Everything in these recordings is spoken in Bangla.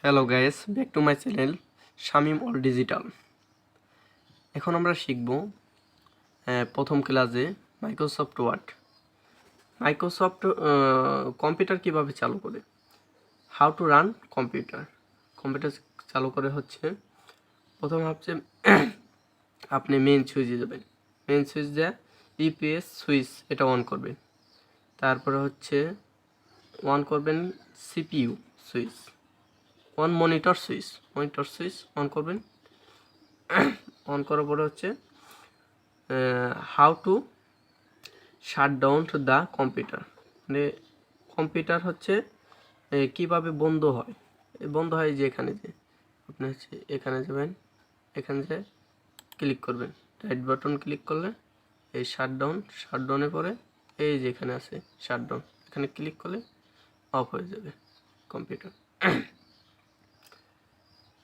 Hello guys, back to my channel Shamim all digital. এখন আমরা শিখব প্রথম ক্লাসে মাইক্রোসফট ওয়ার্ড। মাইক্রোসফট কম্পিউটার কিভাবে চালু করে, how to run computer. Computer চালু করে হচ্ছে প্রথমে হচ্ছে আপনি মেইন সুইচে যাবেন। মেইন সুইচ দিয়ে ইপিএস সুইচ এটা অন করবেন। তারপরে হচ্ছে অন করবেন CPU switch, monitor switch on করবেন। অন করার পরে হচ্ছে how to shut down the computer, মানে কম্পিউটার হচ্ছে কীভাবে বন্ধ হয়। বন্ধ হয় যে এখানে যে আপনি হচ্ছে এখানে যাবেন, এখানে যে ক্লিক করবেন, রাইট বাটন ক্লিক করলে এই শাটডাউনে পরে এই যে এখানে আছে শাটডাউন, এখানে ক্লিক করলে অফ হয়ে যাবে কম্পিউটার।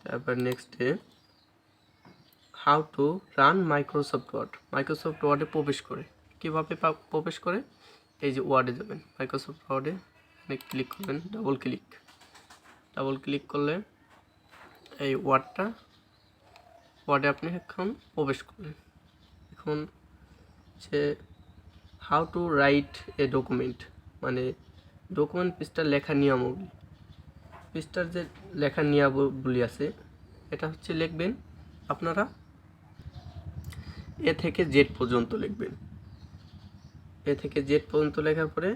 তারপর নেক্সটে how to run Microsoft Word. Microsoft ওয়ার্ডে প্রবেশ করে কীভাবে প্রবেশ করে, এই যে ওয়ার্ডে যাবেন, মাইক্রোসফট ওয়ার্ডে ক্লিক করবেন, ডাবল ক্লিক করলে এই ওয়ার্ডে আপনি এখন প্রবেশ করবেন। এখন হচ্ছে how to write a document, মানে ডকুমেন্ট পৃষ্ঠার লেখা নিয়মাবলী। পৃষ্ঠার যে লেখা নিয়মাবলী আছে এটা হচ্ছে লিখবেন আপনারা এ থেকে জেড পর্যন্ত লিখবেন। এ থেকে জেড পর্যন্ত লেখার পরে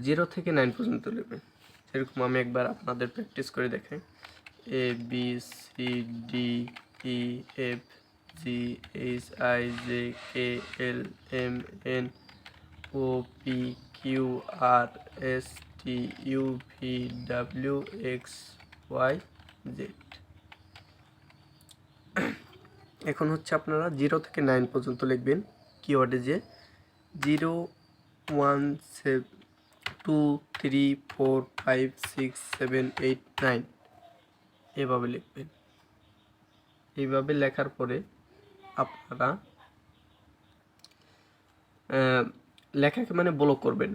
0 থেকে 9 পর্যন্ত লিখবেন। যেরকম আমি একবার আপনাদের প্র্যাকটিস করে দেখাই। A B C D E F G H I J K L M N O P Q R S T U V W X Y Z. এখন হচ্ছে আপনারা 0 থেকে 9 পর্যন্ত লিখবেন। কিওয়ার্ডে যে 0 1 2 3 4 5 6 7 8 9 এভাবে লিখবেন। এইভাবে লেখার পরে আপনারা লেখাকে মানে ব্লক করবেন।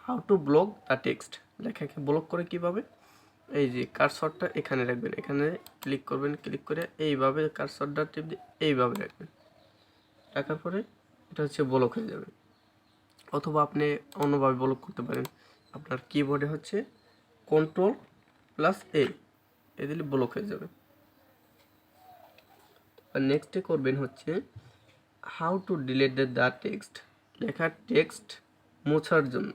How to block the text. লেখাকে ব্লক করে কিভাবে, এই যে কার্সরটা এখানে রাখবেন, এখানে ক্লিক করবেন, ক্লিক করে এইভাবে কার্সরটা টিপ দিয়ে এইভাবে রাখবেন। রাখার পরে এটা হচ্ছে ব্লক হয়ে যাবে। অথবা আপনি অন্যভাবে ব্লক করতে পারেন। আপনার কিবোর্ডে হচ্ছে Ctrl+A দিলে ব্লক হয়ে যাবে। আর নেক্সটে করবেন হচ্ছে how to delete the text. লেখার টেক্সট মোছার জন্য